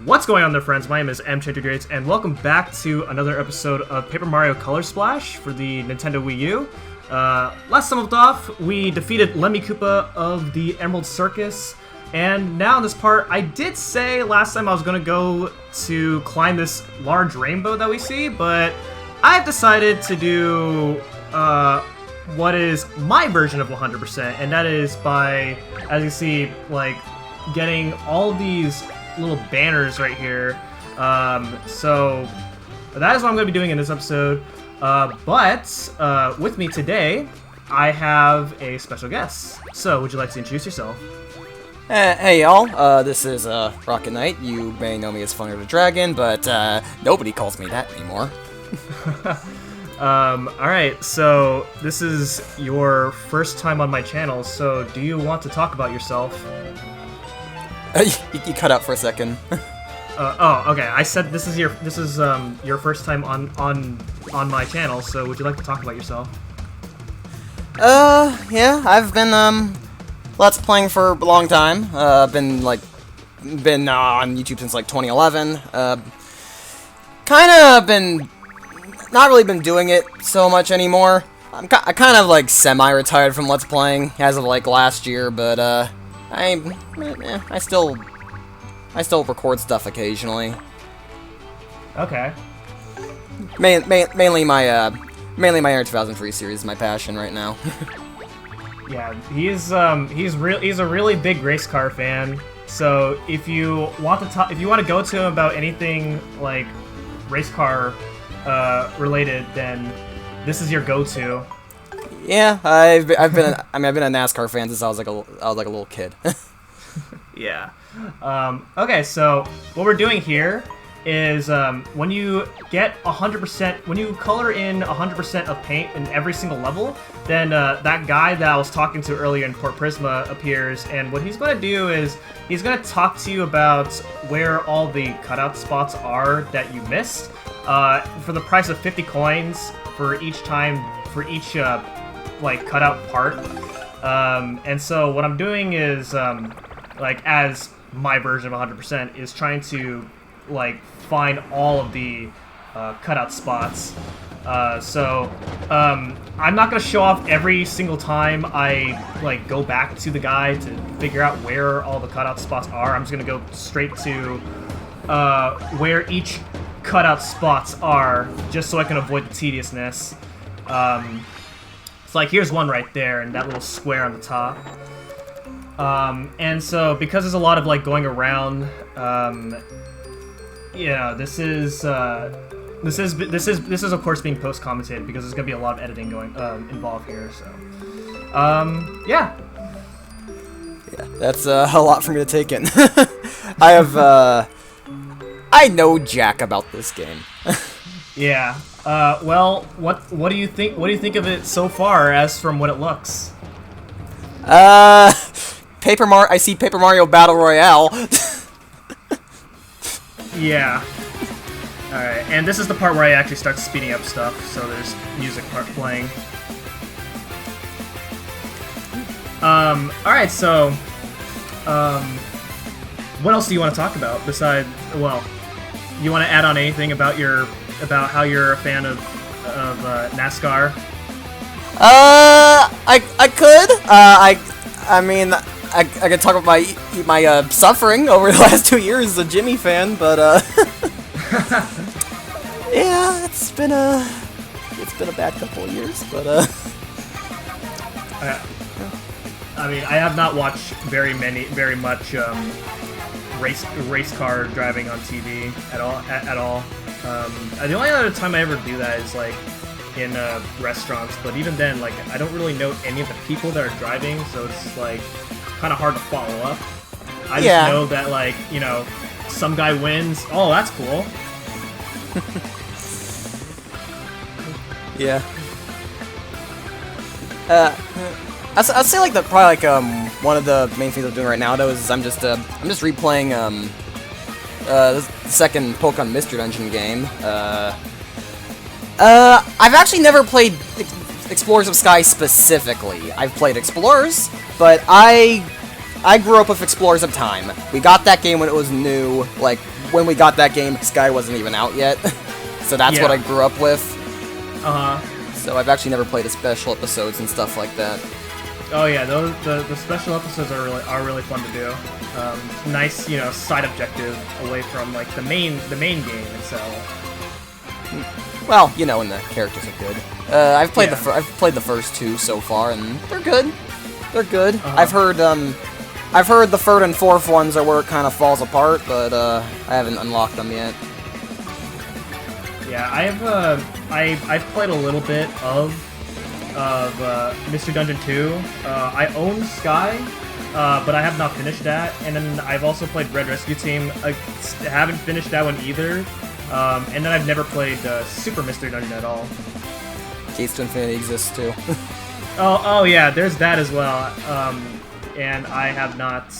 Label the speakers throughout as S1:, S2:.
S1: What's going on there, friends? My name is M238, and welcome back to another episode of Paper Mario Color Splash for the Nintendo Wii U. Last time we left off, we defeated Lemmy Koopa of the Emerald Circus, and now in this part, I did say last time I was going to go to climb this large rainbow that we see, but I've decided to do what is my version of 100%, and that is by, as you see, like, getting all these little banners right here. So that is what I'm going to be doing in this episode. But with me today, I have a special guest. So would you like to introduce yourself?
S2: Hey y'all, this is Rocket Knight. You may know me as Thunder the Dragon, but nobody calls me that anymore.
S1: Alright, so this is your first time on my channel, so do you want to talk about yourself?
S2: You cut out for a second.
S1: Oh, okay. I said this is your first time on my channel. So would you like to talk about yourself?
S2: Yeah. I've been Let's Playing for a long time. Been on YouTube since like 2011. Kinda been not really been doing it so much anymore. I kind of like semi-retired from Let's Playing as of like last year, but I still record stuff occasionally.
S1: Okay.
S2: Mainly my Air 2003 series is my passion right now.
S1: Yeah, he's a really big race car fan. So if you want to go to him about anything like race car related, then this is your go-to.
S2: Yeah, I've been a NASCAR fan since I was like a little kid.
S1: Yeah. Okay, so what we're doing here is when you get 100%, when you color in 100% of paint in every single level, then that guy that I was talking to earlier in Port Prisma appears, and what he's going to do is he's going to talk to you about where all the cutout spots are that you missed for the price of 50 coins for each like cutout part. And so what I'm doing is like as my version of 100% is trying to like find all of the cutout spots. So I'm not gonna show off every single time I like go back to the guy to figure out where all the cutout spots are. I'm just gonna go straight to where each cutout spots are, just so I can avoid the tediousness. It's like, here's one right there, and that little square on the top. And so, because there's a lot of, like, going around, yeah, this is, of course, being post-commentated, because there's gonna be a lot of editing going, involved here, so. Yeah.
S2: Yeah, that's, a lot for me to take in. I know jack about this game.
S1: Yeah. Well, what do you think? What do you think of it so far, as from what it looks?
S2: I see Paper Mario Battle Royale.
S1: Yeah. All right, and this is the part where I actually start speeding up stuff. So there's music part playing. All right, so, what else do you want to talk about besides? Well, you want to add on anything about how you're a fan of NASCAR?
S2: I could. I mean, I could talk about my suffering over the last 2 years as a Jimmy fan, but yeah, it's been a bad couple of years, but
S1: I mean, I have not watched very much race car driving on TV at all. The only other time I ever do that is like in restaurants, but even then, like, I don't really know any of the people that are driving, so it's like kind of hard to follow up. I just know that, like, you know, some guy wins. Oh, that's cool.
S2: Yeah. I'd say like one of the main things I'm doing right now though is I'm just replaying the second Pokemon Mystery Dungeon game. I've actually never played Explorers of Sky specifically. I've played Explorers, but I I grew up with Explorers of Time. We got that game when it was new. Like, when we got that game, Sky wasn't even out yet. So that's what I grew up with. So I've actually never played the special episodes and stuff like that.
S1: Oh yeah, the special episodes are really fun to do. Nice, you know, side objective away from like the main game itself.
S2: Well, you know, and the characters are good. I've played the first 2 so far, and they're good. They're good. I've heard the third and fourth ones are where it kind of falls apart, but I haven't unlocked them yet.
S1: Yeah, I've played a little bit of Mystery Dungeon 2. I own Sky, but I have not finished that. And then I've also played Red Rescue Team. I haven't finished that one either. And then I've never played Super Mystery Dungeon at all.
S2: Gates to Infinity exists too.
S1: oh yeah, there's that as well. And I have not,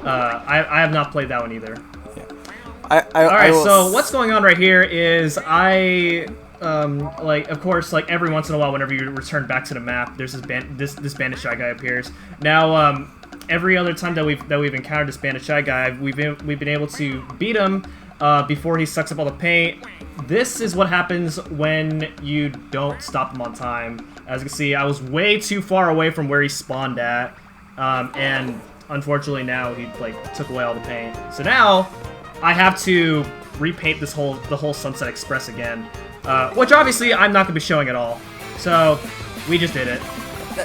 S1: I have not played that one either. Alright, so what's going on right here is like, of course, like every once in a while, whenever you return back to the map, there's this Bandit Shy Guy appears. Now, every other time that we've encountered this Bandit Shy Guy, we've been able to beat him before he sucks up all the paint. This is what happens when you don't stop him on time. As you can see, I was way too far away from where he spawned at, and unfortunately now he like took away all the paint. So now I have to repaint the whole Sunset Express again, which obviously I'm not gonna be showing at all. So we just did it.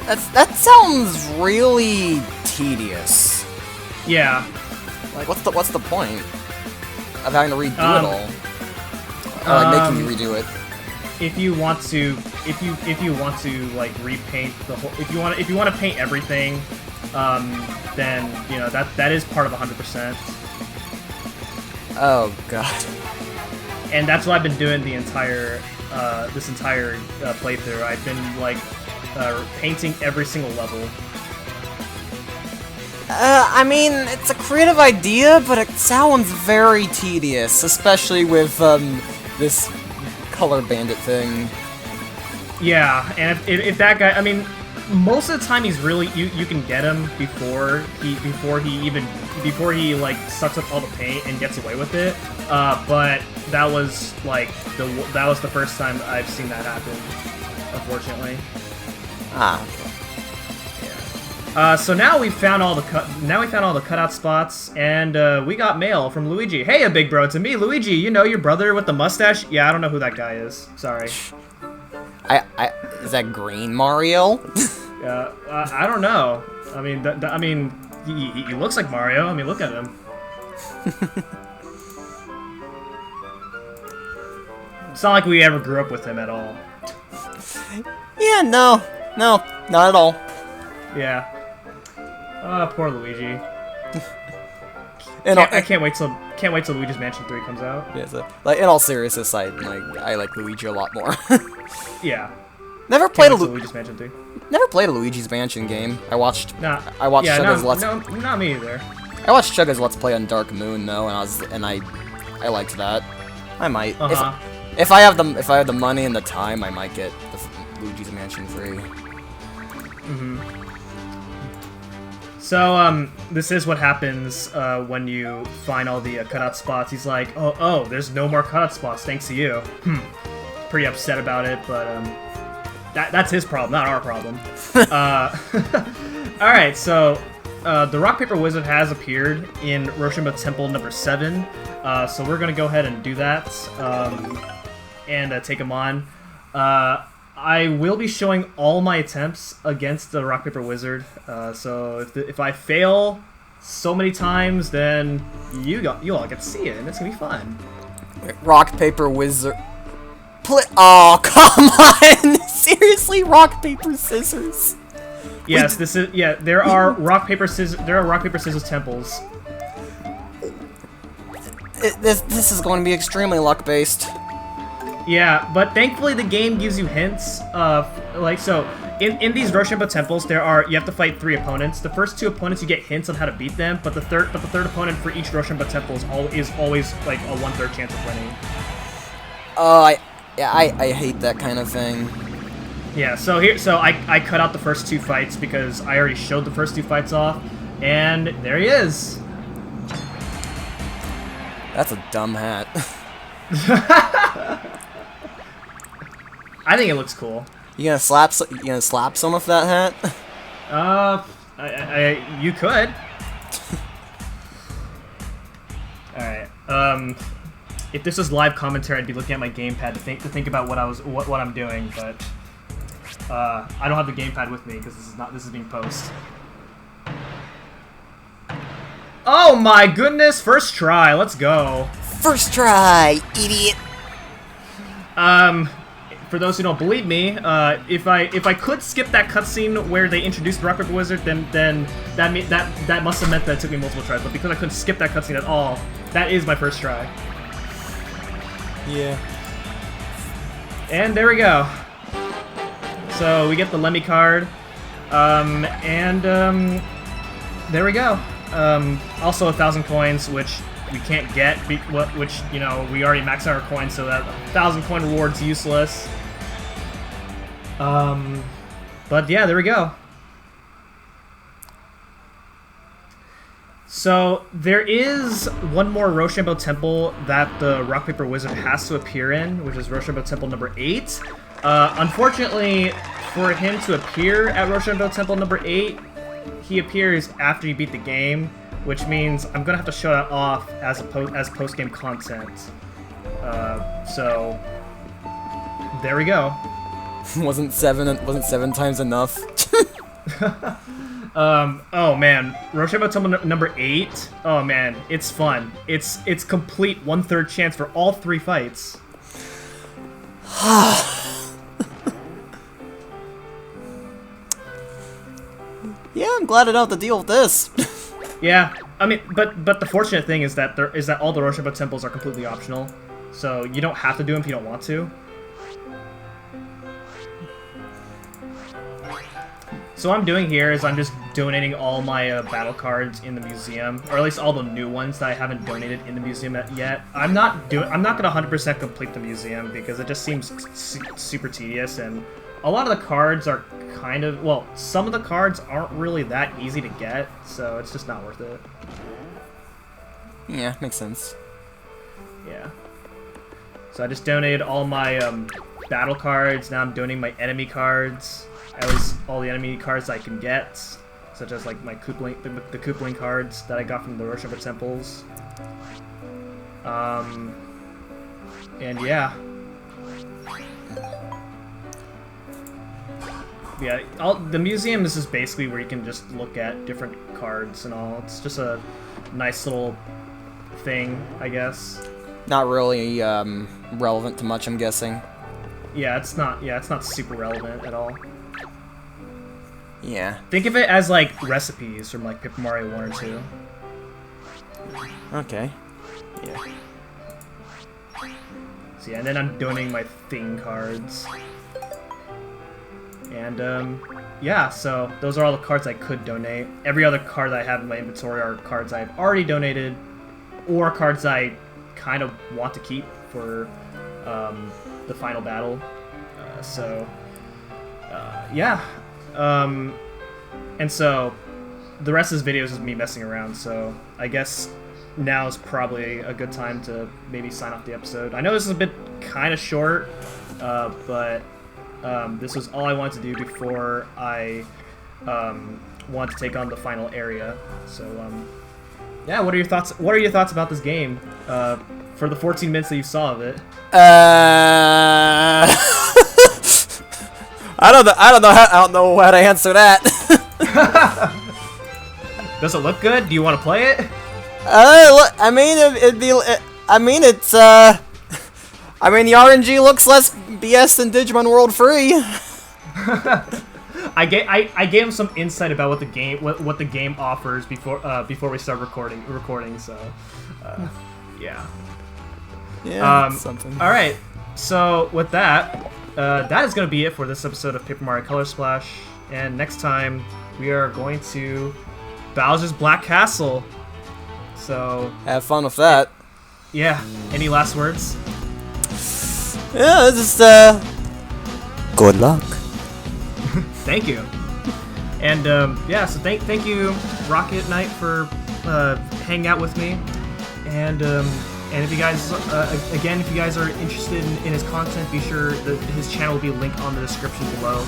S2: That sounds really tedious.
S1: Yeah.
S2: Like, what's the point of having to redo it all? Or like making you redo it?
S1: If you want to like repaint the whole, if you want to paint everything, then you know that is part of 100%.
S2: Oh god.
S1: And that's what I've been doing the entire this entire playthrough. I've been like painting every single level.
S2: I mean, it's a creative idea, but it sounds very tedious, especially with this color bandit thing.
S1: Yeah, and if that guy, I mean, most of the time he's really you can get him before he like sucks up all the paint and gets away with it. But that was like the first time I've seen that happen, unfortunately.
S2: Ah. Okay.
S1: So now we found all the cutout spots, and we got mail from Luigi. Hey, big bro, it's me, Luigi. You know, your brother with the mustache. Yeah, I don't know who that guy is. Sorry.
S2: Is that Green Mario?
S1: I don't know. I mean, he looks like Mario. I mean, look at him. It's not like we ever grew up with him at all.
S2: Yeah, no, not at all.
S1: Yeah. Poor Luigi.
S2: I
S1: can't wait till Luigi's Mansion 3 comes out.
S2: Yeah, so, like in all seriousness, I like Luigi a lot more.
S1: Yeah.
S2: Never played
S1: Luigi's Mansion 3.
S2: Never played a Luigi's Mansion game. I watched
S1: Chugga's Let's. No, not me either.
S2: I watched Chugga's Let's Play on Dark Moon though, and I liked that. I might if I have the money and the time, I might get the Luigi's Mansion 3.
S1: Mhm. So, this is what happens when you find all the cutout spots. He's like, oh, there's no more cutout spots thanks to you. Pretty upset about it, but that's his problem, not our problem. Alright, so the Rock Paper Wizard has appeared in Roshinba Temple number 7, so we're gonna go ahead and do that, and take him on. I will be showing all my attempts against the Rock Paper Wizard, so if I fail so many times, then you all get to see it, and it's gonna be fun.
S2: Rock Paper Wizard. Oh, come on! Seriously, rock paper scissors.
S1: Yes, there are rock paper scissors. There are rock paper scissors temples.
S2: This is going to be extremely luck based.
S1: Yeah, but thankfully the game gives you hints of in these Roshinba temples you have to fight 3 opponents. The first 2 opponents you get hints on how to beat them, but the third opponent for each Roshinba temple is always like a 1/3 chance of winning.
S2: I hate that kind of thing.
S1: Yeah, so I cut out the first 2 fights because I already showed the first 2 fights off, And there he is.
S2: That's a dumb hat.
S1: I think it looks cool.
S2: You gonna slap some of that hat?
S1: You could. Alright, if this was live commentary, I'd be looking at my gamepad to think about what I'm doing, but I don't have the gamepad with me because this is being posted. Oh my goodness! First try, let's go.
S2: First try, idiot.
S1: For those who don't believe me, if I could skip that cutscene where they introduced the Rock Paper Wizard, then that must have meant that it took me multiple tries. But because I couldn't skip that cutscene at all, that is my first try.
S2: Yeah.
S1: And there we go. So we get the Lemmy card, there we go. Also 1,000 coins, which we can't get, which, you know, we already maxed out our coins, so that 1,000 coin reward's useless. But yeah, there we go. So there is one more Rochambeau Temple that the Rock Paper Wizard has to appear in, which is Rochambeau Temple number 8. Unfortunately, for him to appear at Rochambeau Temple number 8, he appears after you beat the game, which means I'm gonna have to show that off as post-game content. So there we go.
S2: Wasn't seven times enough?
S1: Oh man, Rochambeau Temple number 8. Oh man, it's fun. It's complete 1/3 chance for all 3 fights.
S2: Yeah, I'm glad I don't have to deal with this.
S1: Yeah, I mean, but the fortunate thing is that all the Rochambeau temples are completely optional, so you don't have to do them if you don't want to. So what I'm doing here is I'm just donating all my battle cards in the museum, or at least all the new ones that I haven't donated in the museum yet. I'm not gonna 100% complete the museum because it just seems super tedious, and a lot of the cards are kind of, well, some of the cards aren't really that easy to get, so it's just not worth it.
S2: Yeah, makes sense.
S1: Yeah. So I just donated all my battle cards. Now I'm donating my enemy cards. At least all the enemy cards I can get, such as like my the Koopling cards that I got from the Rochambeau temples. And yeah. Yeah, the museum is just basically where you can just look at different cards and all. It's just a nice little thing, I guess.
S2: Not really relevant to much, I'm guessing.
S1: Yeah, it's not super relevant at all.
S2: Yeah.
S1: Think of it as like recipes from like Paper Mario 1 or 2.
S2: Okay. Yeah.
S1: So yeah, and then I'm donating my thing cards. And yeah, so those are all the cards I could donate. Every other card that I have in my inventory are cards I've already donated, or cards I kind of want to keep for the final battle. Yeah. And so the rest of this video is just me messing around, so I guess now is probably a good time to maybe sign off the episode. I know this is a bit kind of short, but this was all I wanted to do before I want to take on the final area. So yeah, what are your thoughts? What are your thoughts about this game for the 14 minutes that you saw of it?
S2: I don't know how to answer that.
S1: Does it look good? Do you want to play it?
S2: I mean, the RNG looks less BS than Digimon World Free.
S1: I gave him some insight about what the game offers before we start recording. So, yeah.
S2: Yeah. Something.
S1: All right. So with that, that is going to be it for this episode of Paper Mario Color Splash. And next time we are going to Bowser's Black Castle. So
S2: have fun with that.
S1: Yeah. Any last words?
S2: Yeah, just good luck.
S1: Thank you. And yeah, so thank you, Rocket Knight, for hanging out with me. And if you guys, again, if you guys are interested in his content, be sure that his channel will be linked on the description below.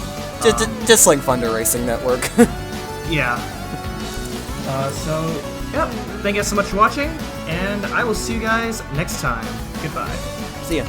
S2: Just like Thunder Racing Network.
S1: Yeah. So, yep. Thank you guys so much for watching, and I will see you guys next time. Goodbye.
S2: See ya.